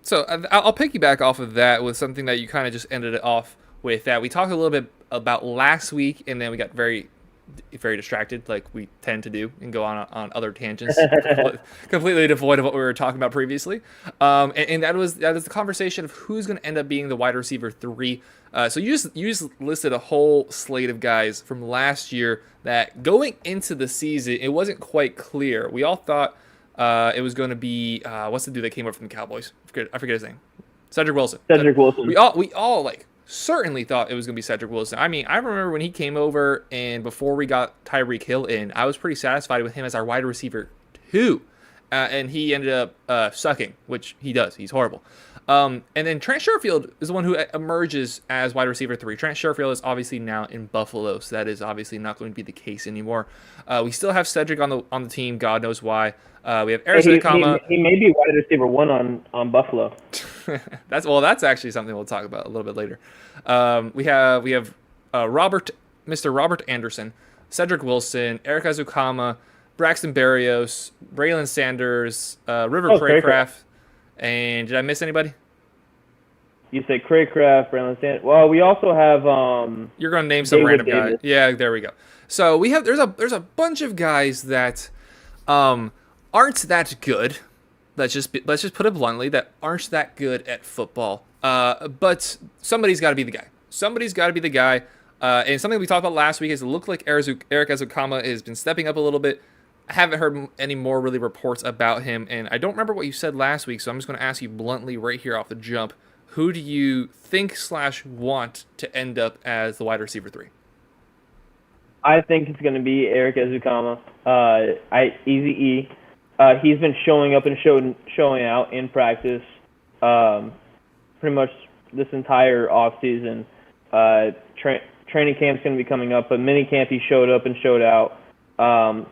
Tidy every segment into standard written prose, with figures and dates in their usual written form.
So I'll piggyback off of that with something that you kind of just ended it off with. That we talked a little bit about last week, and then we got very distracted, like we tend to do, and go on other tangents, completely devoid of what we were talking about previously. And that is the conversation of who's going to end up being the wide receiver three. So you just listed a whole slate of guys from last year that going into the season it wasn't quite clear. We all thought it was going to be what's the dude that came up from the Cowboys? I forget his name. Cedric Wilson. Cedric Wilson. We all like certainly thought it was going to be Cedric Wilson. I mean, I remember when he came over and before we got Tyreek Hill in, I was pretty satisfied with him as our wide receiver too. And he ended up sucking, which he does. He's horrible. And then Trent Sherfield is the one who emerges as wide receiver three. Trent Sherfield is obviously now in Buffalo, so that is obviously not going to be the case anymore. We still have Cedric on the team. God knows why. We have Eric Zukama. He may be wide receiver one on Buffalo. That's actually something we'll talk about a little bit later. We have Mr. Robert Anderson, Cedric Wilson, Eric Zukama, Braxton Berrios, Braylon Sanders, River Craycraft, and did I miss anybody? You said Craycraft, Braylon Sanders. Well, we also have You're going to name some random guy. Yeah, there we go. So we have there's a bunch of guys that aren't that good. Let's just put it bluntly, that aren't that good at football. But somebody's got to be the guy. Somebody's got to be the guy. And something we talked about last week is it looked like Eric Zukama has been stepping up a little bit. I haven't heard any more really reports about him, and I don't remember what you said last week, so I'm just going to ask you bluntly right here off the jump. Who do you think / want to end up as the wide receiver three? I think it's going to be Eric Zukama. Easy E. He's been showing up and showing out in practice pretty much this entire offseason. Training camp's going to be coming up, but mini camp he showed up and showed out.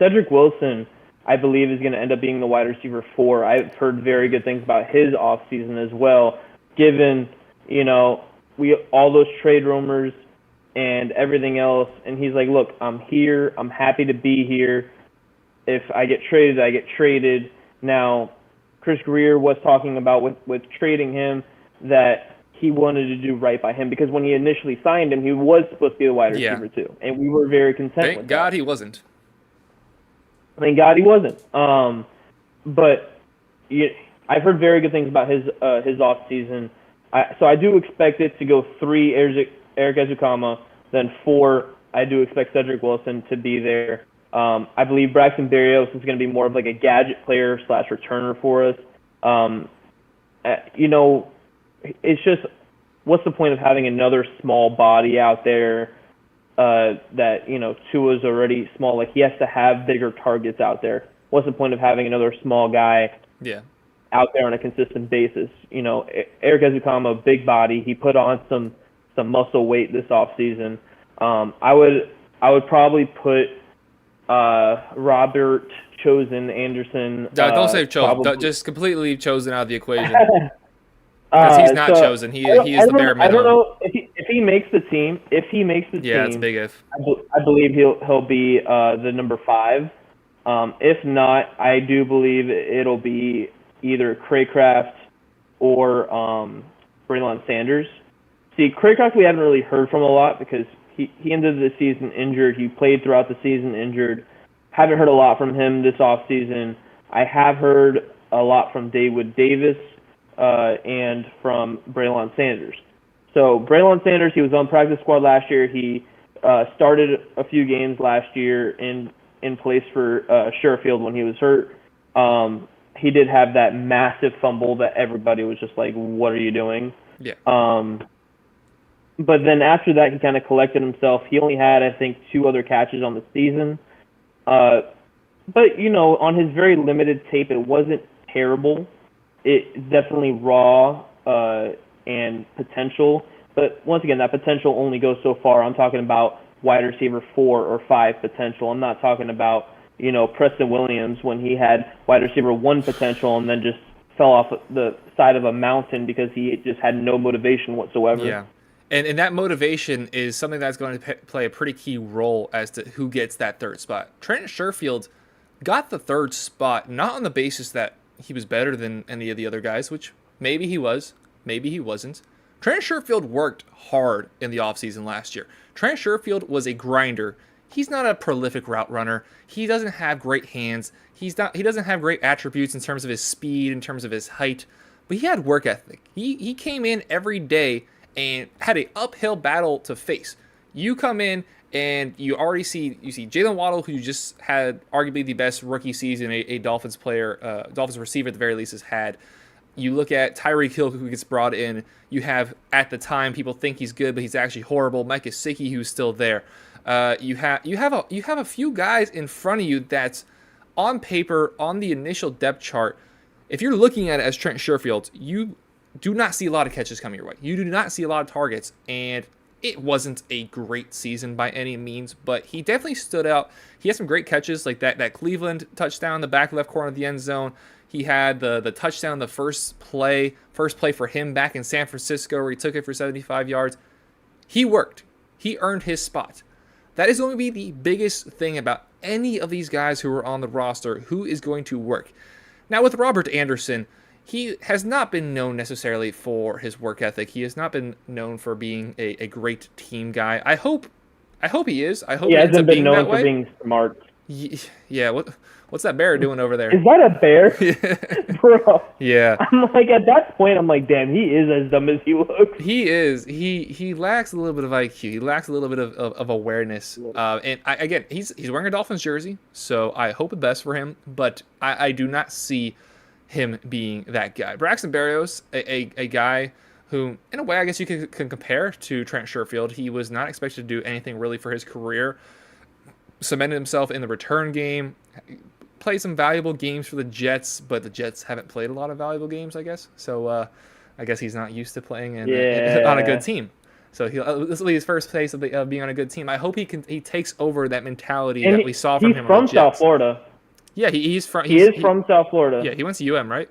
Cedric Wilson, I believe, is going to end up being the wide receiver 4. I've heard very good things about his offseason as well, given, all those trade rumors and everything else. And he's like, look, I'm here. I'm happy to be here. If I get traded, I get traded. Now, Chris Greer was talking about with trading him that he wanted to do right by him because when he initially signed him, he was supposed to be the wide receiver too. And we were very content with that. Thank God he wasn't. Thank God he wasn't. But I've heard very good things about his offseason. So I do expect it to go 3, Eric Zukama, then 4, I do expect Cedric Wilson to be there. I believe Braxton Berrios is going to be more of like a gadget player / returner for us. It's just, what's the point of having another small body out there that, Tua's already small. Like, he has to have bigger targets out there. What's the point of having another small guy out there on a consistent basis? Eric Zukama, big body. He put on some muscle weight this offseason. I would probably put Robert Chosen Anderson. Don't say Chosen. Just completely leave Chosen out of the equation. Because he's not chosen. He is the bare minimum. I don't know if he makes the team. Yeah, it's a big if. I believe he'll be the number 5. If not, I do believe it'll be either Craycraft or Braylon Sanders. See, Craycraft we haven't really heard from a lot because he ended the season injured. He played throughout the season injured. Haven't heard a lot from him this offseason. I have heard a lot from David Davis and from Braylon Sanders. So Braylon Sanders, he was on practice squad last year. He started a few games last year in place for Sherfield when he was hurt. He did have that massive fumble that everybody was just like, what are you doing? Yeah. But then after that, he kind of collected himself. He only had, I think, 2 other catches on the season. But, on his very limited tape, it wasn't terrible. It's definitely raw and potential. But once again, that potential only goes so far. I'm talking about wide receiver 4 or 5 potential. I'm not talking about, Preston Williams when he had wide receiver 1 potential and then just fell off the side of a mountain because he just had no motivation whatsoever. Yeah. And that motivation is something that's going to play a pretty key role as to who gets that 3rd spot. Trent Sherfield got the 3rd spot, not on the basis that he was better than any of the other guys, which Maybe he was. Maybe he wasn't. Trent Sherfield worked hard in the offseason last year. Trent Sherfield was a grinder. He's not a prolific route runner. He doesn't have great hands. He doesn't have great attributes in terms of his speed, in terms of his height, but he had work ethic. He came in every day and had an uphill battle to face. You come in and you see Jalen Waddle, who just had arguably the best rookie season a Dolphins receiver at the very least has had. You look at Tyreek Hill, who gets brought in. You have, at the time, people think he's good, but he's actually horrible. Mike Gesicki, who's still there. You have a few guys in front of you that's on paper, on the initial depth chart. If you're looking at it as Trent Sherfield, you do not see a lot of catches coming your way. You do not see a lot of targets, and it wasn't a great season by any means, but he definitely stood out. He had some great catches, like that Cleveland touchdown in the back left corner of the end zone. He had the touchdown, the first play for him back in San Francisco, where he took it for 75 yards. He worked. He earned his spot. That is going to be the biggest thing about any of these guys who are on the roster, who is going to work. Now, with Robert Anderson, he has not been known necessarily for his work ethic. He has not been known for being a great team guy. I hope he is. I hope he ends up being that way. He hasn't been known for being smart. Yeah, what's that bear doing over there? Is that a bear? Bro. Yeah. I'm like, at that point, I'm like, damn, he is as dumb as he looks. He is. He lacks a little bit of IQ. He lacks a little bit of awareness. And he's wearing a Dolphins jersey, so I hope the best for him. But I do not see him being that guy. Braxton Berrios, a guy who, in a way, I guess you can compare to Trent Sherfield. He was not expected to do anything really for his career. Cemented himself in the return game. Played some valuable games for the Jets, but the Jets haven't played a lot of valuable games, I guess. So I guess he's not used to playing on a good team. So this will be his first place of being on a good team. I hope he takes over that mentality that we saw from him. He's from South Florida. Yeah, he is from South Florida. Yeah, he went to UM, right?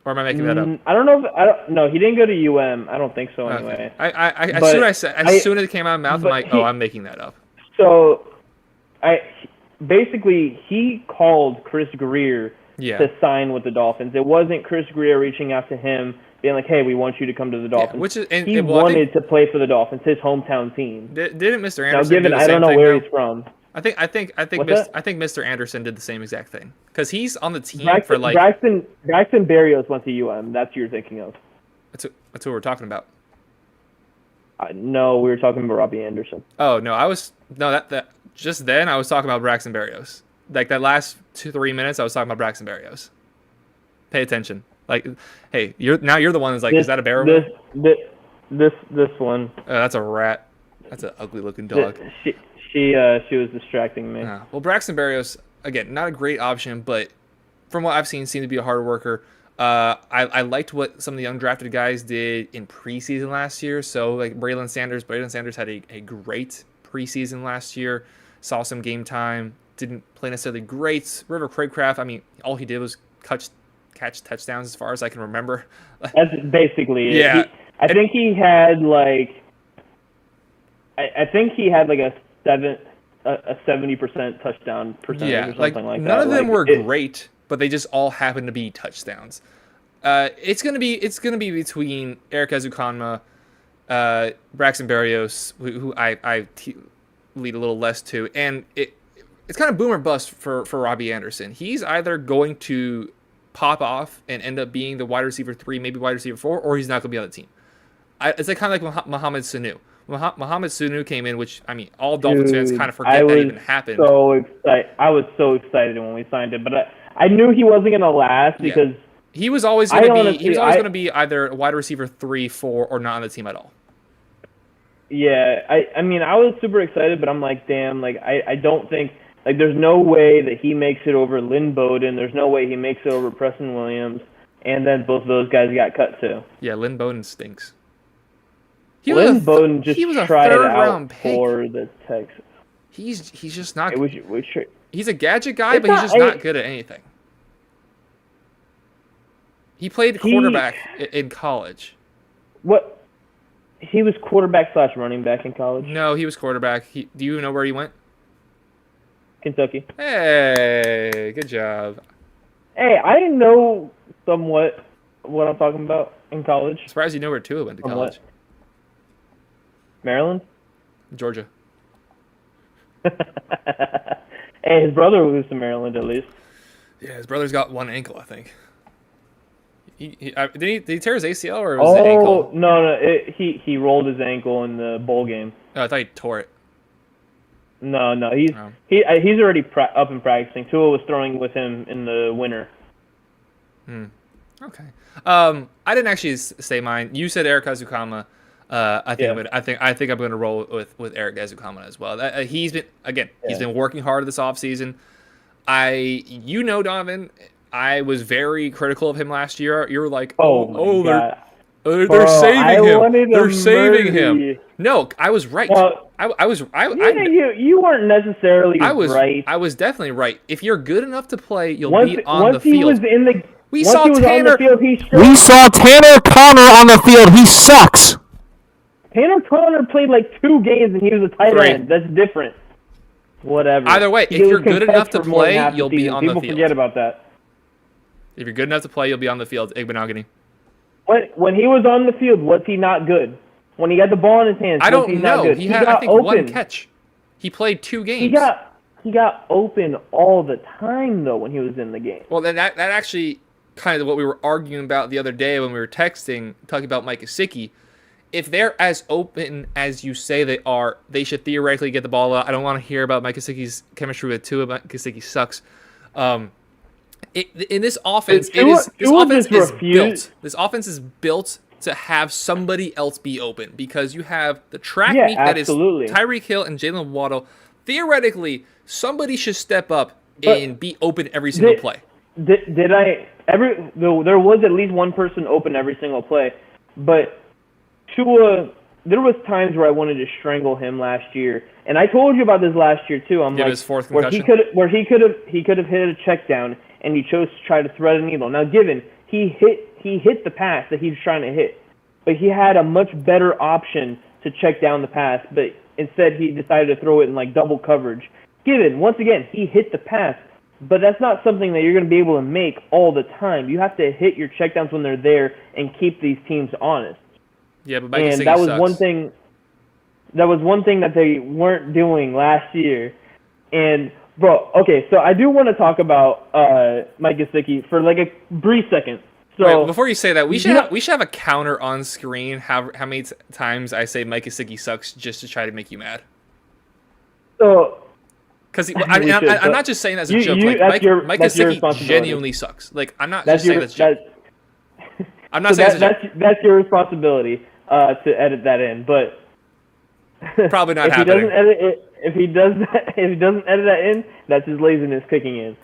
Or am I making that up? I don't know. No, he didn't go to UM. I don't think so. Anyway, as soon as it came out of my mouth, I'm like, I'm making that up. So, basically he called Chris Greer to sign with the Dolphins. It wasn't Chris Greer reaching out to him, being like, "Hey, we want you to come to the Dolphins." Yeah, he wanted to play for the Dolphins, his hometown team. Didn't Mr. Anderson? I don't know where he's from. I think Mr. Anderson did the same exact thing because he's on the team for like Braxton Berrios went to UM. That's what you're thinking of. That's what we're talking about. No, we were talking about Robbie Anderson. Oh no, that just then I was talking about Braxton Berrios. Like that last 2-3 minutes, I was talking about Braxton Berrios. Pay attention. Like, hey, you're the one that's like, is that a bear? This one. That's a rat. That's an ugly looking dog. She was distracting me. Well, Braxton Berrios, again, not a great option, but from what I've seen, seemed to be a hard worker. I liked what some of the undrafted guys did in preseason last year. So like Braylon Sanders had a great preseason last year. Saw some game time. Didn't play necessarily great. River Craycraft, I mean, all he did was catch touchdowns as far as I can remember. That's basically it. Yeah. I think he had like a 70% touchdown percentage or something like that. None of them were great, but they just all happened to be touchdowns. It's gonna be between Eric Zukama, Braxton Berrios, who I lead a little less to, and it's kind of boom or bust for Robbie Anderson. He's either going to pop off and end up being the wide receiver 3, maybe wide receiver 4, or he's not going to be on the team. It's like kind of like Mohamed Sanu. Mohamed Sanu came in, which, I mean, all Dolphins fans kind of forget that even happened. I was so excited when we signed him, but I knew he wasn't going to last because he was always going to be either a wide receiver 3, 4, or not on the team at all. Yeah, I mean, I was super excited, but I'm like, damn, like I don't think, like, there's no way that he makes it over Lynn Bowden. There's no way he makes it over Preston Williams, and then both of those guys got cut too. Yeah, Lynn Bowden stinks. Lynn Bowden just tried out for the Texans. He's just not. He's a gadget guy, but he's just not good at anything. He played quarterback in college. What? He was quarterback / running back in college? No, he was quarterback. Do you even know where he went? Kentucky. Hey, good job. Hey, I know somewhat what I'm talking about in college? Surprised you know where Tua went to college. What? Maryland. Georgia. Hey, his brother moves to Maryland at least. Yeah, his brother's got one ankle, I think. Did he tear his ACL or was it ankle? No, he rolled his ankle in the bowl game. Oh, I thought he tore it. No, he's already up and practicing. Tua was throwing with him in the winter. Okay. I didn't actually say mine. You said Eric Zukama. I think I'm going to roll with Eric Zukama as well. He's been working hard this offseason. Donovan, I was very critical of him last year. You were like, they're saving him. They're saving him. No, I was right. Well, you weren't necessarily right. I was definitely right. If you're good enough to play, you'll be on the field. We saw Tanner Connor on the field. He sucks. Tanner Connor played like 2 games and he was a tight end. That's different. Whatever. Either way, if you're good enough to play, you'll be on the field. People forget about that. If you're good enough to play, you'll be on the field. Igbenogany. When he was on the field, was he not good? When he got the ball in his hands, I don't know. He had, I think, open. 1 catch. He played 2 games. He got open all the time though when he was in the game. Well, then that actually kind of what we were arguing about the other day when we were talking about Mike Gesicki. If they're as open as you say they are, they should theoretically get the ball out. I don't want to hear about Mike Gesicki's chemistry with Tua. Mike Gesicki sucks. In this offense, This offense is built to have somebody else be open because you have the track meet that is Tyreek Hill and Jalen Waddle. Theoretically, somebody should step up and be open every single play. There was at least one person open every single play, but Tua, there was times where I wanted to strangle him last year, and I told you about this last year too. I'm like, his 4th concussion. where he could have hit a check down, and he chose to try to thread a needle. Now, given he hit the pass that he was trying to hit, but he had a much better option to check down the pass, but instead he decided to throw it in like double coverage. Given, once again, he hit the pass, but that's not something that you're going to be able to make all the time. You have to hit your checkdowns when they're there and keep these teams honest. Yeah, but that was one thing. That was one thing that they weren't doing last year. And bro, okay, so I do want to talk about Mike Gesicki for like a brief second. So wait, before you say that, we should have a counter on screen. How many times I say Mike Gesicki sucks just to try to make you mad? So. Because I'm not just saying that as a joke. Mike Gesicki genuinely sucks. Like I'm not just saying that's a joke. I'm not saying that's your responsibility to edit that in, but probably not if happening. If he doesn't edit that in, that's his laziness kicking in.